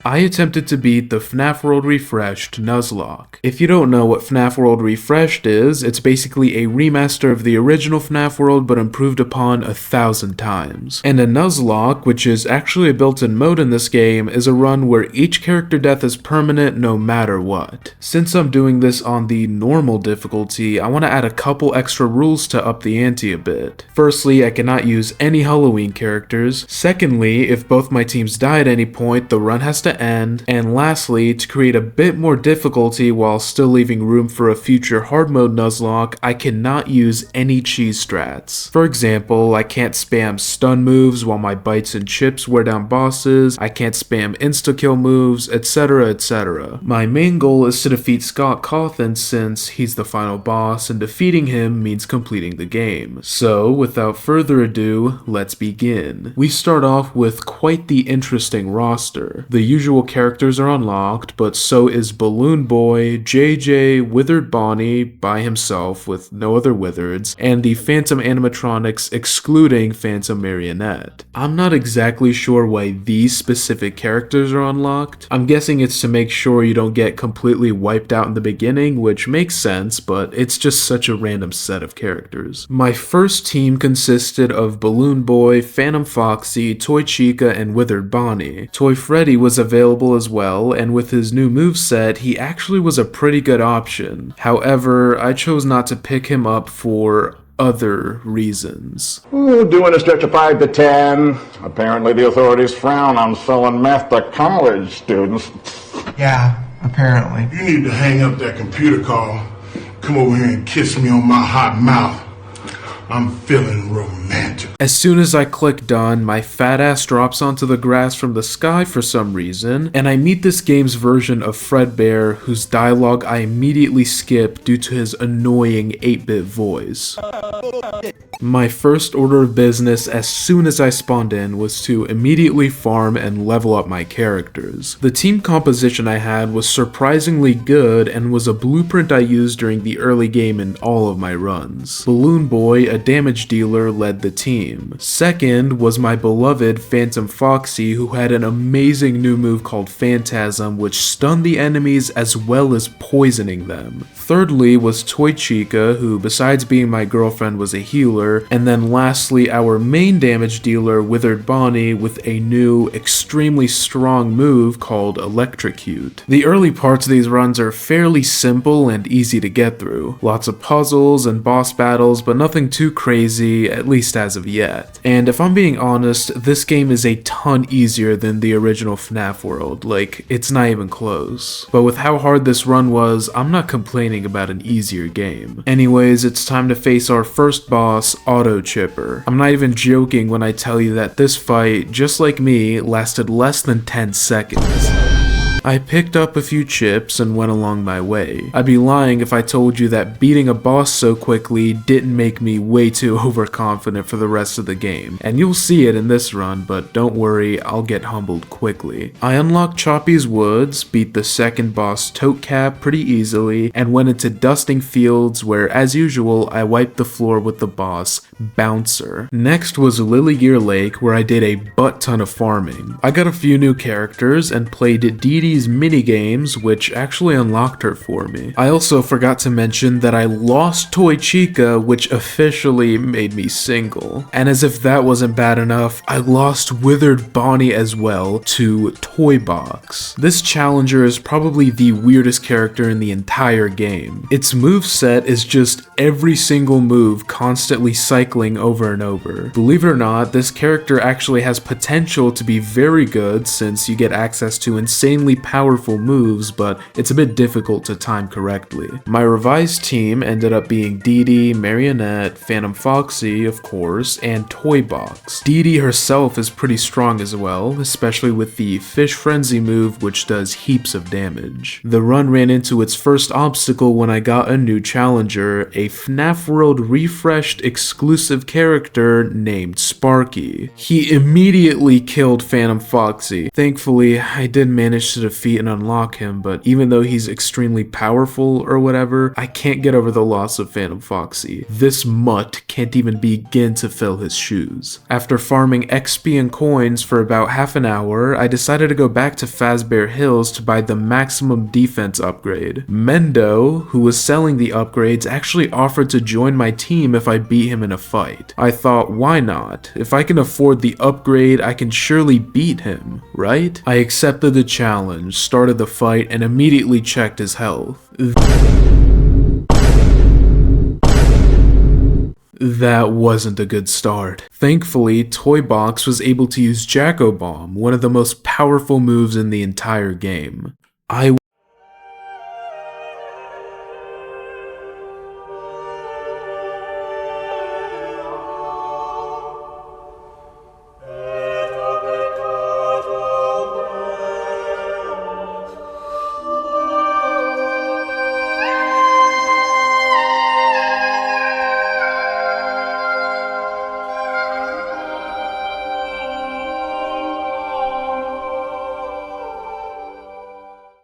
I attempted to beat the FNAF World Refreshed Nuzlocke. If you don't know what FNAF World Refreshed is, it's basically a remaster of the original FNAF World but improved upon 1,000 times. And a Nuzlocke, which is actually a built-in mode in this game, is a run where each character death is permanent no matter what. Since I'm doing this on the normal difficulty, I want to add a couple extra rules to up the ante a bit. Firstly, I cannot use any Halloween characters. Secondly, if both my teams die at any point, the run has to end. And lastly, to create a bit more difficulty while still leaving room for a future hard mode Nuzlocke, I cannot use any cheese strats. For example, I can't spam stun moves while my bites and chips wear down bosses, I can't spam insta-kill moves, etc, etc. My main goal is to defeat Scott Cawthon since he's the final boss and defeating him means completing the game. So, without further ado, let's begin. We start off with quite the interesting roster. The usual characters are unlocked, but so is Balloon Boy, JJ, Withered Bonnie by himself with no other wizards, and the Phantom animatronics excluding Phantom Marionette. I'm not exactly sure why these specific characters are unlocked. I'm guessing it's to make sure you don't get completely wiped out in the beginning, which makes sense, but it's just such a random set of characters. My first team consisted of Balloon Boy, Phantom Foxy, Toy Chica, and Withered Bonnie. Toy Freddy was available as well, and with his new moveset, he actually was a pretty good option. However, I chose not to pick him up for other reasons. Ooh, doing a stretch of 5 to 10. Apparently the authorities frown on selling meth to college students. Yeah, apparently. You need to hang up that computer call. Come over here and kiss me on my hot mouth. I'm feeling romantic. As soon as I click done, my fat ass drops onto the grass from the sky for some reason, and I meet this game's version of Fredbear, whose dialogue I immediately skip due to his annoying 8-bit voice. My first order of business as soon as I spawned in was to immediately farm and level up my characters. The team composition I had was surprisingly good and was a blueprint I used during the early game in all of my runs. Balloon Boy, a damage dealer, led the team. Second was my beloved Phantom Foxy, who had an amazing new move called Phantasm, which stunned the enemies as well as poisoning them. Thirdly was Toy Chica, who besides being my girlfriend was a healer, and then lastly our main damage dealer Withered Bonnie with a new extremely strong move called Electrocute. The early parts of these runs are fairly simple and easy to get through. Lots of puzzles and boss battles, but nothing too crazy, at least as of yet. And if I'm being honest, this game is a ton easier than the original FNAF World, like it's not even close. But with how hard this run was, I'm not complaining about an easier game. Anyways, it's time to face our first boss, Auto Chipper. I'm not even joking when I tell you that this fight, just like me, lasted less than 10 seconds. I picked up a few chips and went along my way. I'd be lying if I told you that beating a boss so quickly didn't make me way too overconfident for the rest of the game, and you'll see it in this run, but don't worry, I'll get humbled quickly. I unlocked Choppy's Woods, beat the second boss Tote Cap pretty easily, and went into Dusting Fields where, as usual, I wiped the floor with the boss, Bouncer. Next was Lily Gear Lake where I did a butt ton of farming. I got a few new characters and played Dee Dee's minigames, which actually unlocked her for me. I also forgot to mention that I lost Toy Chica, which officially made me single. And as if that wasn't bad enough, I lost Withered Bonnie as well to Toy Box. This challenger is probably the weirdest character in the entire game. Its moveset is just every single move constantly cycling over and over. Believe it or not, this character actually has potential to be very good since you get access to insanely powerful moves, but it's a bit difficult to time correctly. My revised team ended up being Dee Dee, Marionette, Phantom Foxy, of course, and Toy Box. Dee Dee herself is pretty strong as well, especially with the Fish Frenzy move, which does heaps of damage. The run ran into its first obstacle when I got a new challenger, a FNAF World Refreshed exclusive elusive character named Sparky. He immediately killed Phantom Foxy. Thankfully, I did manage to defeat and unlock him, but even though he's extremely powerful or whatever, I can't get over the loss of Phantom Foxy. This mutt can't even begin to fill his shoes. After farming XP and coins for about half an hour, I decided to go back to Fazbear Hills to buy the maximum defense upgrade. Mendo, who was selling the upgrades, actually offered to join my team if I beat him in a fight. I thought, why not? If I can afford the upgrade, I can surely beat him, right? I accepted the challenge, started the fight, and immediately checked his health. That wasn't a good start. Thankfully, Toybox was able to use Jacko Bomb, one of the most powerful moves in the entire game.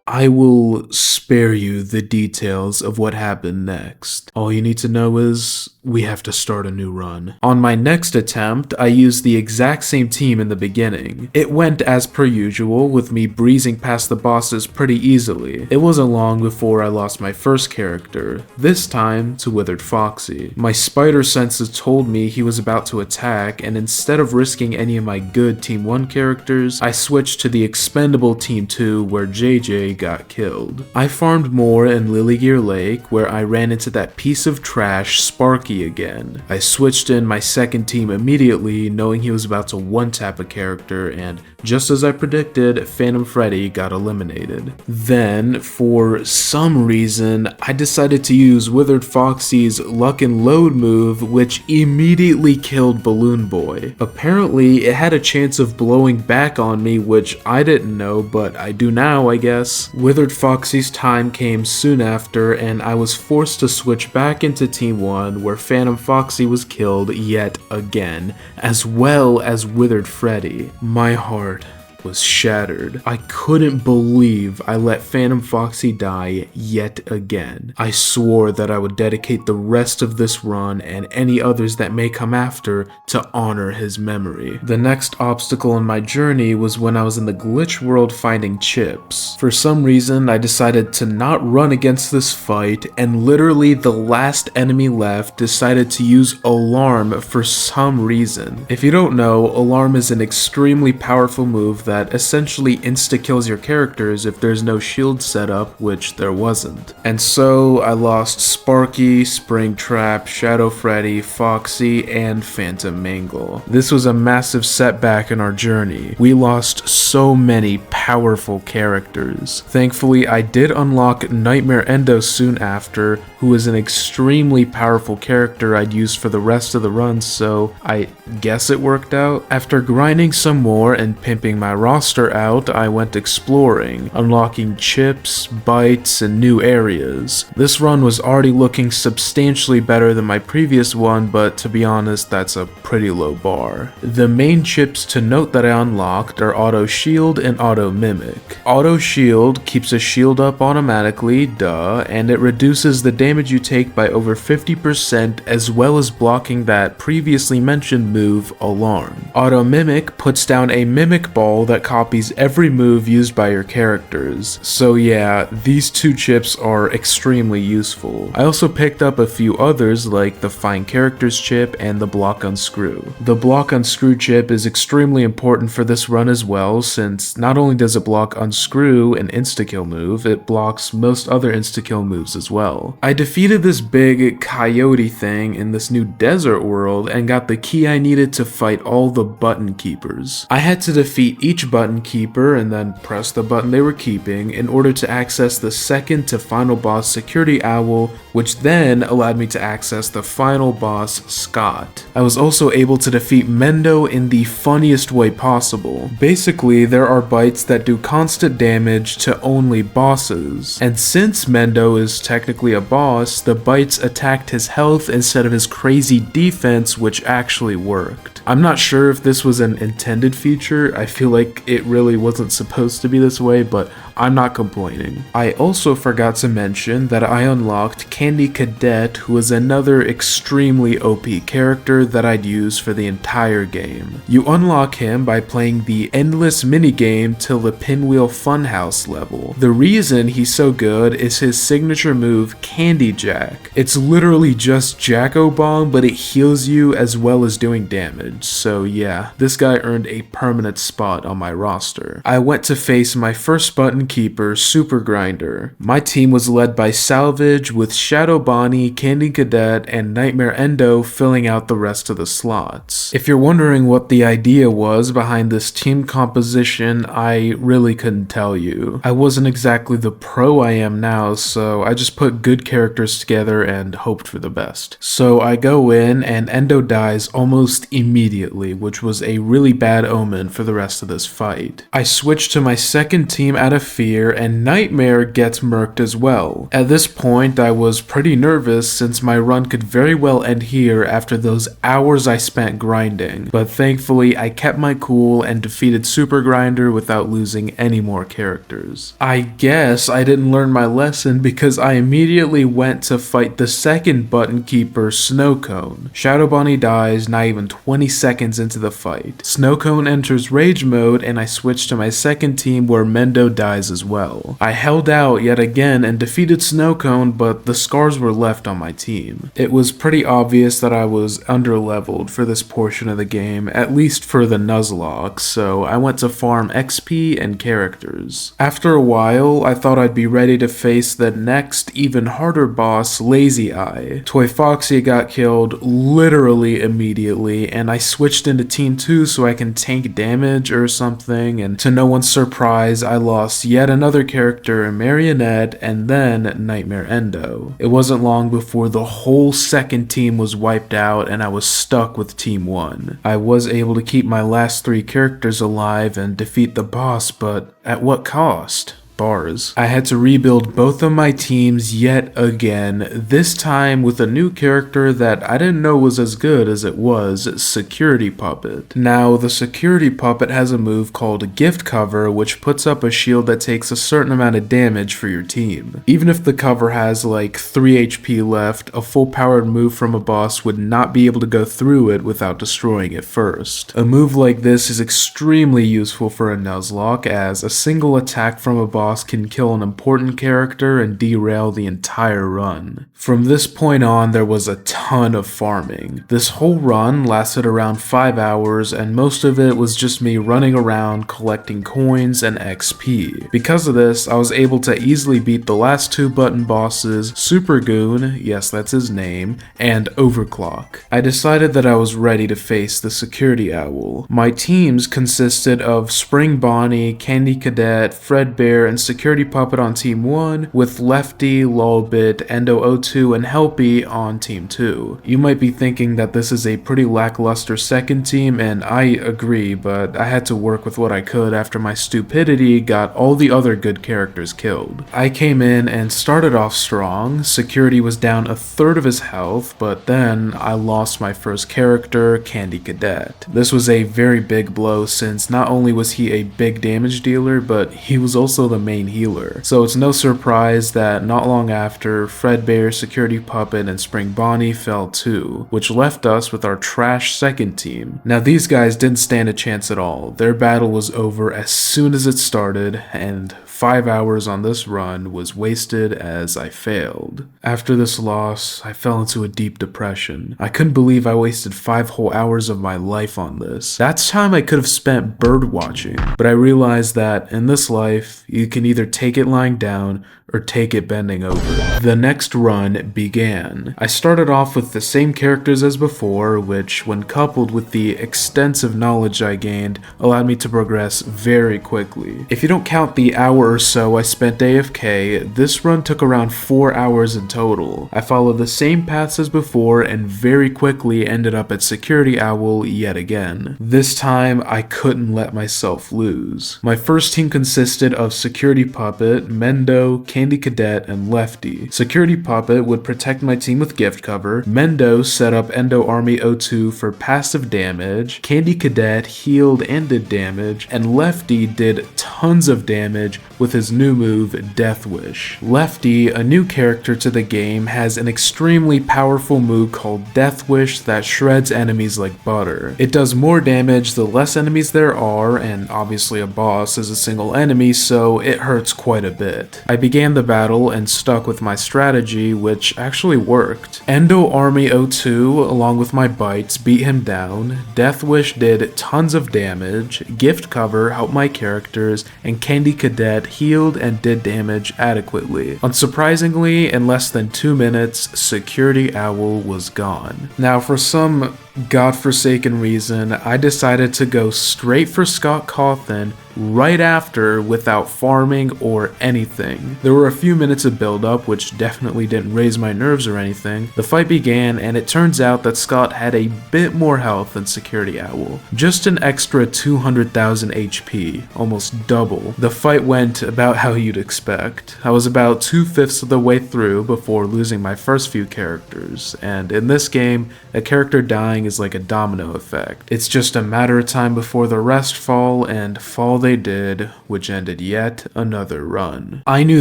I will spare you the details of what happened next. All you need to know is, we have to start a new run. On my next attempt, I used the exact same team in the beginning. It went as per usual, with me breezing past the bosses pretty easily. It wasn't long before I lost my first character, this time to Withered Foxy. My spider senses told me he was about to attack, and instead of risking any of my good Team 1 characters, I switched to the expendable Team 2 where JJ got killed. I farmed more in Lilygear Lake, where I ran into that piece of trash Sparky again. I switched in my second team immediately, knowing he was about to one-tap a character, and just as I predicted, Phantom Freddy got eliminated. Then, for some reason, I decided to use Withered Foxy's Luck and Load move, which immediately killed Balloon Boy. Apparently, it had a chance of blowing back on me, which I didn't know, but I do now, I guess. Withered Foxy's time came soon after, and I was forced to switch back into Team 1, where Phantom Foxy was killed yet again, as well as Withered Freddy. My heart was shattered. I couldn't believe I let Phantom Foxy die yet again. I swore that I would dedicate the rest of this run and any others that may come after to honor his memory. The next obstacle in my journey was when I was in the glitch world finding chips. For some reason, I decided to not run against this fight, and literally the last enemy left decided to use Alarm for some reason. If you don't know, Alarm is an extremely powerful move that essentially insta-kills your characters if there's no shield setup, which there wasn't. And so I lost Sparky, Springtrap, Shadow Freddy, Foxy, and Phantom Mangle. This was a massive setback in our journey. We lost so many powerful characters. Thankfully, I did unlock Nightmare Endo soon after, who is an extremely powerful character I'd use for the rest of the run, so I guess it worked out. After grinding some more and pimping my roster out, I went exploring, unlocking chips, bites, and new areas. This run was already looking substantially better than my previous one, but to be honest, that's a pretty low bar. The main chips to note that I unlocked are Auto Shield and Auto Mimic. Auto Shield keeps a shield up automatically, duh, and it reduces the damage you take by over 50%, as well as blocking that previously mentioned move, Alarm. Auto Mimic puts down a mimic ball that copies every move used by your characters. So yeah, these two chips are extremely useful. I also picked up a few others like the Find Characters chip and the Block Unscrew. The Block Unscrew chip is extremely important for this run as well, since not only does it block Unscrew, an insta-kill move, it blocks most other insta-kill moves as well. I defeated this big coyote thing in this new desert world and got the key I needed to fight all the button keepers. I had to defeat each each button keeper and then press the button they were keeping in order to access the second to final boss Security Owl, which then allowed me to access the final boss Scott. I was also able to defeat Mendo in the funniest way possible. Basically, there are bites that do constant damage to only bosses, and since Mendo is technically a boss, the bites attacked his health instead of his crazy defense, which actually worked. I'm not sure if this was an intended feature. I feel like it really wasn't supposed to be this way, but I'm not complaining. I also forgot to mention that I unlocked Candy Cadet, who is another extremely OP character that I'd use for the entire game. You unlock him by playing the endless minigame till the Pinwheel Funhouse level. The reason he's so good is his signature move, Candy Jack. It's literally just Jack-O-Bomb, but it heals you as well as doing damage. So yeah, this guy earned a permanent spot on my roster. I went to face my first button keeper, Super Grinder. My team was led by Salvage, with Shadow Bonnie, Candy Cadet, and Nightmare Endo filling out the rest of the slots. If you're wondering what the idea was behind this team composition, I really couldn't tell you. I wasn't exactly the pro I am now, so I just put good characters together and hoped for the best. So I go in and Endo dies almost immediately, which was a really bad omen for the rest of this fight. I switch to my second team out of fear, and Nightmare gets murked as well. At this point, I was pretty nervous since my run could very well end here after those hours I spent grinding, but thankfully I kept my cool and defeated Super Grinder without losing any more characters. I guess I didn't learn my lesson because I immediately went to fight the second button keeper, Snowcone. Shadow Bonnie dies not even 20 seconds into the fight. Snowcone enters rage mode and I switch to my second team where Mendo dies as well. I held out yet again and defeated Snowcone, but the scars were left on my team. It was pretty obvious that I was underleveled for this portion of the game, at least for the Nuzlocke, so I went to farm XP and characters. After a while, I thought I'd be ready to face the next, even harder boss, Lazy Eye. Toy Foxy got killed literally immediately, and I switched into Team 2 so I can tank damage or something, and to no one's surprise, I lost yet another character, Marionette, and then Nightmare Endo. It wasn't long before the whole second team was wiped out and I was stuck with Team 1. I was able to keep my last 3 characters alive and defeat the boss, but at what cost? Bars. I had to rebuild both of my teams yet again, this time with a new character that I didn't know was as good as it was, Security Puppet. Now, the Security Puppet has a move called Gift Cover, which puts up a shield that takes a certain amount of damage for your team. Even if the cover has like 3 HP left, a full powered move from a boss would not be able to go through it without destroying it first. A move like this is extremely useful for a Nuzlocke, as a single attack from a boss can kill an important character and derail the entire run. From this point on, there was a ton of farming. This whole run lasted around 5 hours, and most of it was just me running around collecting coins and XP. Because of this, I was able to easily beat the last 2 button bosses, Super Goon, yes that's his name, and Overclock. I decided that I was ready to face the Security Owl. My teams consisted of Spring Bonnie, Candy Cadet, Fredbear, and Security Puppet on Team 1, with Lefty, Lolbit, Endo02, and Helpy on Team 2. You might be thinking that this is a pretty lackluster second team, and I agree, but I had to work with what I could after my stupidity got all the other good characters killed. I came in and started off strong. Security was down a third of his health, but then I lost my first character, Candy Cadet. This was a very big blow since not only was he a big damage dealer, but he was also the main healer. So it's no surprise that not long after, Fredbear, Security Puppet, and Spring Bonnie fell too, which left us with our trash second team. Now these guys didn't stand a chance at all. Their battle was over as soon as it started, and 5 hours on this run was wasted as I failed. After this loss, I fell into a deep depression. I couldn't believe I wasted 5 whole hours of my life on this. That's time I could have spent bird watching, but I realized that in this life, you can either take it lying down or take it bending over. The next run began. I started off with the same characters as before, which, when coupled with the extensive knowledge I gained, allowed me to progress very quickly. If you don't count the hour or so I spent AFK, this run took around 4 hours in total. I followed the same paths as before and very quickly ended up at Security Owl yet again. This time, I couldn't let myself lose. My first team consisted of Security Puppet, Mendo, Candy Cadet, and Lefty. Security Puppet would protect my team with gift cover, Mendo set up Endo Army 02 for passive damage, Candy Cadet healed and did damage, and Lefty did tons of damage with his new move, Death Wish. Lefty, a new character to the game, has an extremely powerful move called Death Wish that shreds enemies like butter. It does more damage the less enemies there are, and obviously a boss is a single enemy, so it hurts quite a bit. I began the battle and stuck with my strategy, which actually worked. Endo Army 02, along with my bites, beat him down, Death Wish did tons of damage, Gift Cover helped my characters, and Candy Cadet healed and did damage adequately. Unsurprisingly, in less than 2 minutes, Security Owl was gone. Now, for some godforsaken reason, I decided to go straight for Scott Cawthon right after without farming or anything. There were a few minutes of build-up, which definitely didn't raise my nerves or anything. The fight began, and it turns out that Scott had a bit more health than Security Owl. Just an extra 200,000 HP, almost double. The fight went about how you'd expect. I was about 2/5 of the way through before losing my first few characters, and in this game, a character dying is like a domino effect. It's just a matter of time before the rest fall, and fall they did, which ended yet another run. I knew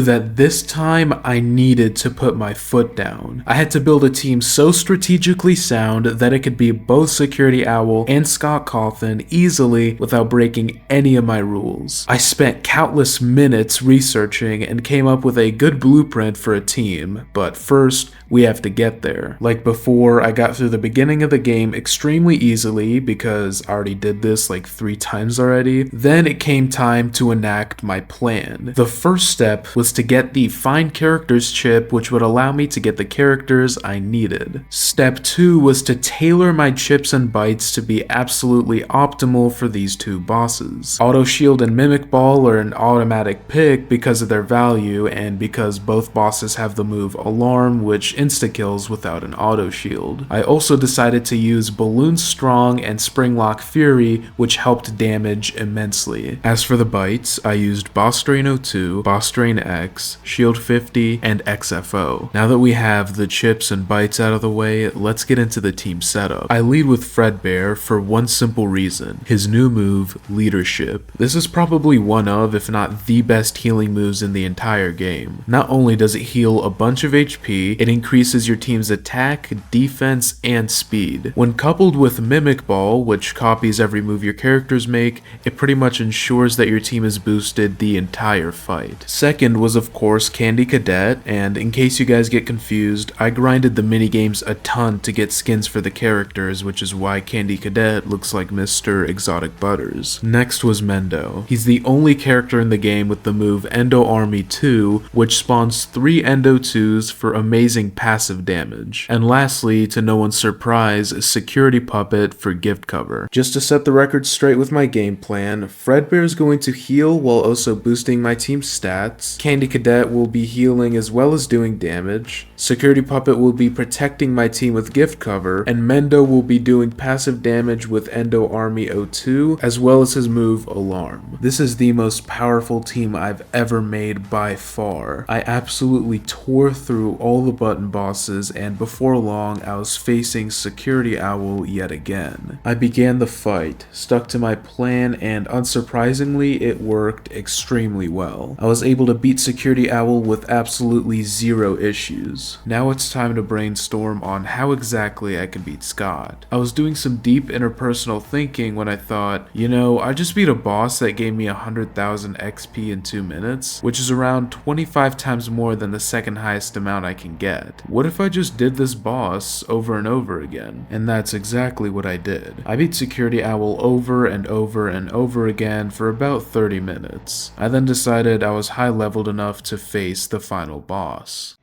that this time I needed to put my foot down. I had to build a team so strategically sound that it could be both Security Owl and Scott Cawthon easily without breaking any of my rules. I spent countless minutes researching and came up with a good blueprint for a team, but first, we have to get there. Like before, I got through the beginning of the game extremely easily because I already did this like 3 times already. Then it came time to enact my plan. The first step was to get the Find Characters chip, which would allow me to get the characters I needed. Step 2 was to tailor my chips and bites to be absolutely optimal for these 2 bosses. Auto Shield and Mimic Ball are an automatic pick because of their value and because both bosses have the move Alarm, which insta-kills without an auto shield. I also decided to use Balloon Strong and Springlock Fury, which helped damage immensely. As for the bites, I used Boss Drain 02, Boss Drain X, Shield 50, and XFO. Now that we have the chips and bites out of the way, let's get into the team setup. I lead with Fredbear for one simple reason, his new move, Leadership. This is probably one of, if not the best healing moves in the entire game. Not only does it heal a bunch of HP, it increases your team's attack, defense, and speed. When coupled with Mimic Ball, which copies every move your characters make, it pretty much ensures that your team is boosted the entire fight. Second was of course Candy Cadet, and in case you guys get confused, I grinded the minigames a ton to get skins for the characters, which is why Candy Cadet looks like Mr. Exotic Butters. Next was Mendo. He's the only character in the game with the move Endo Army 2, which spawns 3 Endo 2s for amazing passive damage. And lastly, to no one's surprise, Security Puppet for gift cover. Just to set the record straight with my game plan, Fredbear is going to heal while also boosting my team's stats, Candy Cadet will be healing as well as doing damage, Security Puppet will be protecting my team with gift cover, and Mendo will be doing passive damage with Endo Army 02, as well as his move Alarm. This is the most powerful team I've ever made by far. I absolutely tore through all the button bosses, and before long I was facing Security Owl yet again. I began the fight, stuck to my plan, and unsurprisingly it worked extremely well. I was able to beat Security Owl with absolutely 0 issues. Now it's time to brainstorm on how exactly I can beat Scott. I was doing some deep interpersonal thinking when I thought, you know, I just beat a boss that gave me 100,000 XP in 2 minutes, which is around 25 times more than the second highest amount I can get. What if I just did this boss over and over again? And that's exactly what I did. I beat Security Owl over and over and over again for about 30 minutes. I then decided I was high leveled enough to face the final boss.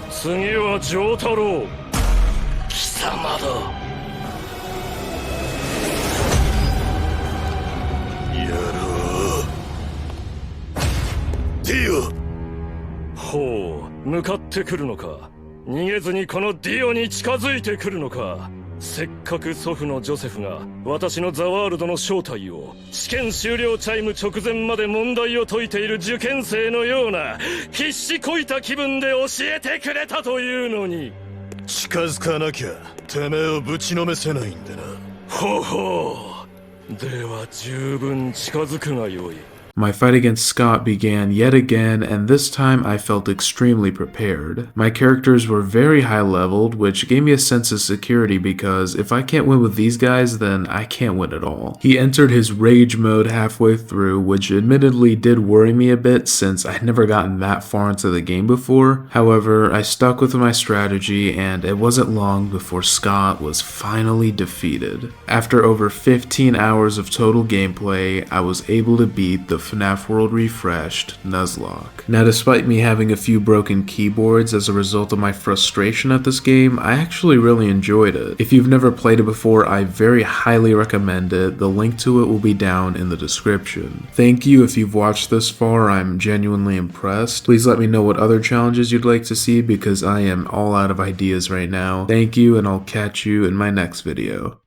次は丈太郎貴様だやろうディオほう向かってくるのか逃げずにこのディオに近づいてくるのかせっかく祖父のジョセフが私のザワールドの正体を試験終了チャイム直前まで問題を解いている受験生のような必死こいた気分で教えてくれたというのに近づかなきゃてめえをぶちのめせないんだなほほうでは十分近づくがよい My fight against Scott began yet again, and this time I felt extremely prepared. My characters were very high leveled, which gave me a sense of security because if I can't win with these guys, then I can't win at all. He entered his rage mode halfway through, which admittedly did worry me a bit since I'd never gotten that far into the game before. However, I stuck with my strategy, and it wasn't long before Scott was finally defeated. After over 15 hours of total gameplay, I was able to beat the FNAF World Refreshed Nuzlocke. Now, despite me having a few broken keyboards as a result of my frustration at this game, I actually really enjoyed it. If you've never played it before, I very highly recommend it. The link to it will be down in the description. Thank you if you've watched this far, I'm genuinely impressed. Please let me know what other challenges you'd like to see because I am all out of ideas right now. Thank you, and I'll catch you in my next video.